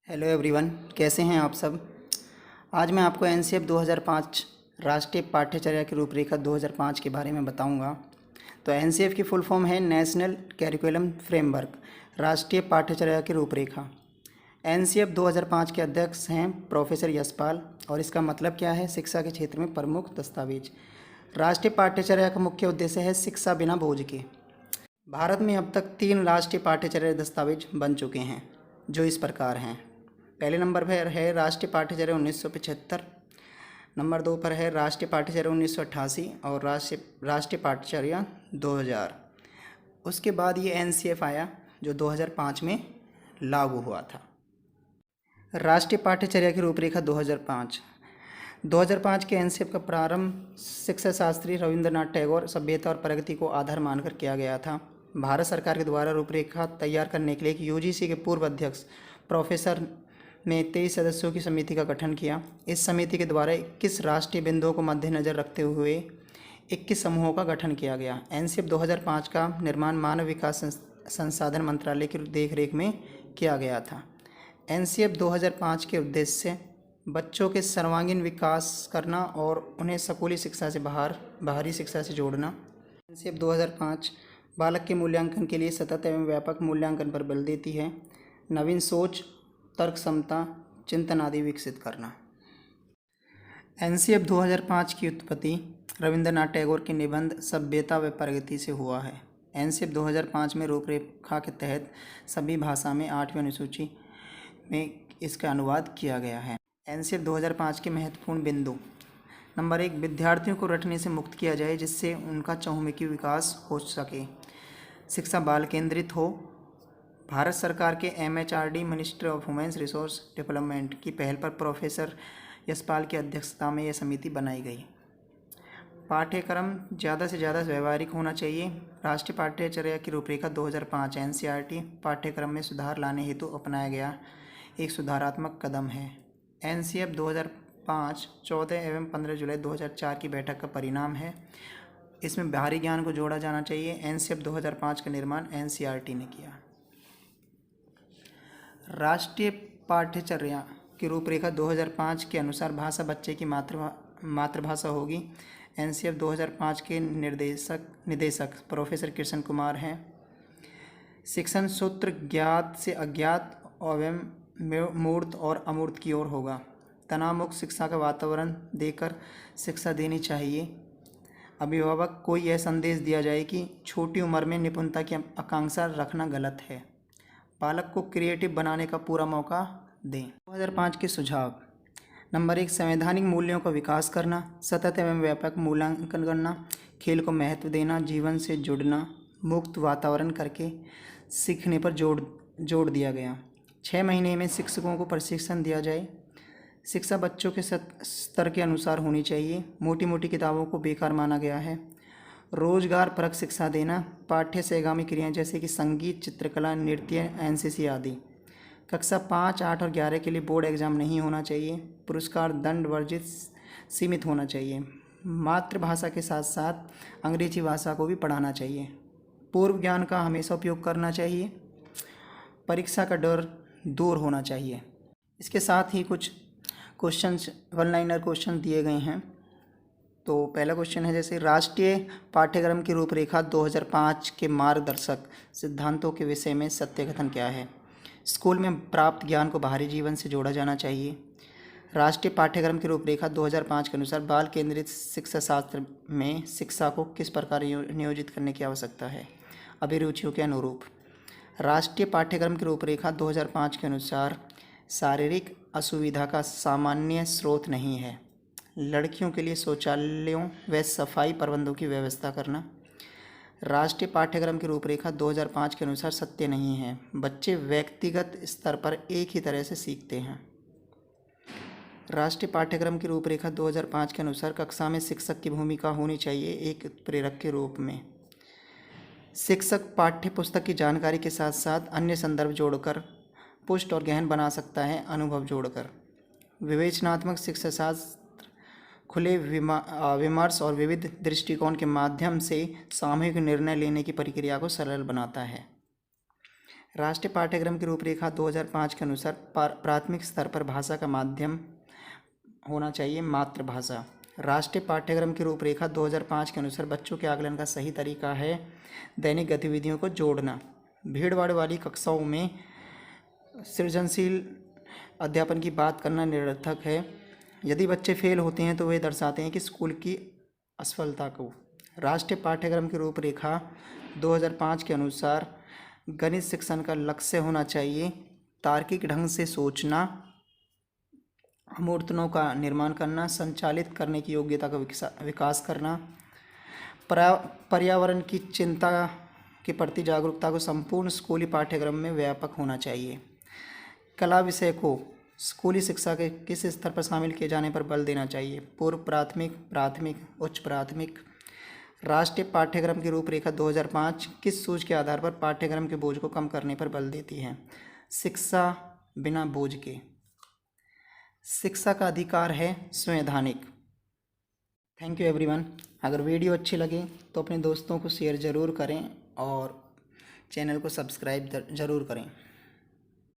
Hello everyone, कैसे हैं आप सब। आज मैं आपको एनसीएफ 2005 राष्ट्रीय पाठ्यचर्या की रूपरेखा 2005 के बारे में बताऊंगा। तो एनसीएफ की फुल फॉर्म है नेशनल करिकुलम फ्रेमवर्क, राष्ट्रीय पाठ्यचर्या की रूपरेखा। एनसीएफ 2005 के अध्यक्ष हैं प्रोफेसर यशपाल और इसका मतलब क्या है, शिक्षा के क्षेत्र में प्रमुख दस्तावेज। राष्ट्रीय पाठ्यचर्या का मुख्य उद्देश्य है शिक्षा बिना बोझ के। भारत में अब तक 3 राष्ट्रीय पाठ्यचर्या दस्तावेज बन चुके हैं, जो इस प्रकार हैं। पहले नंबर पर है राष्ट्रीय पाठ्यचर्या 1975, नंबर 2 पर है राष्ट्रीय पाठ्यचर्या 1988 और राष्ट्रीय पाठ्यचर्या 2000। उसके बाद ये एनसीएफ आया जो 2005 में लागू हुआ था। राष्ट्रीय पाठ्यचर्या की रूपरेखा 2005 के एनसीएफ का प्रारंभ शिक्षा शास्त्री रविंद्रनाथ टैगोर सभ्यता और प्रगति को आधार मानकर किया गया था। भारत सरकार के द्वारा रूपरेखा तैयार करने के लिए एक यूजीसी के पूर्व अध्यक्ष प्रोफेसर ने 23 सदस्यों की समिति का गठन किया। इस समिति के द्वारा 21 राष्ट्रीय बिंदुओं को मद्देनज़र रखते हुए 21 समूहों का गठन किया गया। एनसीएफ 2005 का निर्माण मानव विकास संसाधन मंत्रालय की देखरेख में किया गया था। एनसीएफ 2005 के उद्देश्य बच्चों के सर्वांगीण विकास करना और उन्हें स्कूली शिक्षा से बाहरी शिक्षा से जोड़ना। एनसीएफ 2005 बालक के मूल्यांकन के लिए सतत एवं व्यापक मूल्यांकन पर बल देती है। नवीन सोच, तर्क क्षमता, चिंतन आदि विकसित करना। एनसीएफ 2005 की उत्पत्ति रविंद्रनाथ टैगोर के निबंध सभ्यता व प्रगति से हुआ है। एनसीएफ 2005 में रूपरेखा के तहत सभी भाषा में 8वीं अनुसूची में इसका अनुवाद किया गया है। एनसीएफ 2005 के महत्वपूर्ण बिंदु। नंबर 1, विद्यार्थियों को रटने से मुक्त किया जाए जिससे उनका चहुमुखी विकास हो सके। शिक्षा बाल केंद्रित हो। भारत सरकार के MHRD ministry of women's resource development की पहल पर प्रोफेसर यशपाल की अध्यक्षता में यह समिति बनाई गई। पाठ्यक्रम ज़्यादा से ज़्यादा व्यवहारिक होना चाहिए। राष्ट्रीय पाठ्यचर्या की रूपरेखा 2005 NCERT पाठ्यक्रम में सुधार लाने हेतु अपनाया गया एक सुधारात्मक कदम है। एनसीएफ 2005 14 एवं 15 जुलाई 2004 की बैठक का परिणाम है। इसमें बाहरी ज्ञान को जोड़ा जाना चाहिए। एनसीएफ 2005 का निर्माण NCERT ने किया। राष्ट्रीय पाठ्यचर्या की रूपरेखा 2005 के अनुसार भाषा बच्चे की मातृभाषा होगी। एनसीएफ 2005 के निदेशक प्रोफेसर कृष्ण कुमार हैं। शिक्षण सूत्र ज्ञात से अज्ञात एवं मूर्त और अमूर्त की ओर होगा। तनाव मुक्त शिक्षा का वातावरण देकर शिक्षा देनी चाहिए। अभिभावक को यह संदेश दिया जाए कि छोटी उम्र में निपुणता की आकांक्षा रखना गलत है। बालक को क्रिएटिव बनाने का पूरा मौका दें। 2005 के सुझाव। नंबर 1, संवैधानिक मूल्यों का विकास करना, सतत एवं व्यापक मूल्यांकन करना, खेल को महत्व देना, जीवन से जुड़ना, मुक्त वातावरण करके सीखने पर जोड़ दिया गया। 6 महीने में शिक्षकों को प्रशिक्षण दिया जाए। शिक्षा बच्चों के स्तर के अनुसार होनी चाहिए। मोटी मोटी किताबों को बेकार माना गया है। रोजगार परक शिक्षा देना। पाठ्य सहगामी क्रियाएं जैसे कि संगीत, चित्रकला, नृत्य, NCC आदि। कक्षा 5, 8 और 11 के लिए बोर्ड एग्जाम नहीं होना चाहिए। पुरस्कार दंड वर्जित सीमित होना चाहिए। मातृभाषा के साथ साथ अंग्रेजी भाषा को भी पढ़ाना चाहिए। पूर्व ज्ञान का हमेशा उपयोग करना चाहिए। परीक्षा का डर दूर होना चाहिए। इसके साथ ही कुछ क्वेश्चंस, वन लाइनर क्वेश्चन दिए गए हैं। तो पहला क्वेश्चन है जैसे राष्ट्रीय पाठ्यक्रम की रूपरेखा 2005 के मार्गदर्शक सिद्धांतों के विषय में सत्य-कथन क्या है। स्कूल में प्राप्त ज्ञान को बाहरी जीवन से जोड़ा जाना चाहिए। राष्ट्रीय पाठ्यक्रम की रूपरेखा 2005 के अनुसार बाल केंद्रित शिक्षा शास्त्र में शिक्षा को किस प्रकार नियोजित करने की आवश्यकता है, अभिरुचियों के अनुरूप। राष्ट्रीय पाठ्यक्रम की रूपरेखा 2005 के अनुसार शारीरिक असुविधा का सामान्य स्रोत नहीं है। लड़कियों के लिए शौचालयों व सफाई प्रबंधों की व्यवस्था करना। राष्ट्रीय पाठ्यक्रम की रूपरेखा 2005 के अनुसार सत्य नहीं है। बच्चे व्यक्तिगत स्तर पर एक ही तरह से सीखते हैं। राष्ट्रीय पाठ्यक्रम की रूपरेखा 2005 के अनुसार कक्षा में शिक्षक की भूमिका होनी चाहिए एक प्रेरक के रूप में। शिक्षक पाठ्य पुस्तक की जानकारी के साथ साथ अन्य संदर्भ जोड़कर पुष्ट और गहन बना सकता है, अनुभव जोड़कर। विवेचनात्मक शिक्षा शास्त्र खुले विमर्श और विविध दृष्टिकोण के माध्यम से सामूहिक निर्णय लेने की प्रक्रिया को सरल बनाता है। राष्ट्रीय पाठ्यक्रम की रूपरेखा 2005 के अनुसार प्राथमिक स्तर पर भाषा का माध्यम होना चाहिए मातृभाषा। राष्ट्रीय पाठ्यक्रम की रूपरेखा 2005 के अनुसार बच्चों के आकलन का सही तरीका है दैनिक गतिविधियों को जोड़ना। भीड़भाड़ वाली कक्षाओं में सृजनशील अध्यापन की बात करना निरर्थक है। यदि बच्चे फेल होते हैं तो वे दर्शाते हैं कि स्कूल की असफलता को। राष्ट्रीय पाठ्यक्रम की रूपरेखा 2005 के अनुसार गणित शिक्षण का लक्ष्य होना चाहिए तार्किक ढंग से सोचना, अमूर्तनों का निर्माण करना, संचालित करने की योग्यता का विकास करना, पर्यावरण की चिंता के प्रति जागरूकता को संपूर्ण स्कूली पाठ्यक्रम में व्यापक होना चाहिए। कला विषय को स्कूली शिक्षा के किस स्तर पर शामिल किए जाने पर बल देना चाहिए? पूर्व प्राथमिक, प्राथमिक, उच्च प्राथमिक। राष्ट्रीय पाठ्यक्रम की रूपरेखा 2005 किस सूझ के आधार पर पाठ्यक्रम के बोझ को कम करने पर बल देती है? शिक्षा बिना बोझ के। शिक्षा का अधिकार है संवैधानिक। Thank you everyone. अगर वीडियो अच्छी लगे तो अपने दोस्तों को शेयर ज़रूर करें और चैनल को सब्सक्राइब ज़रूर करें।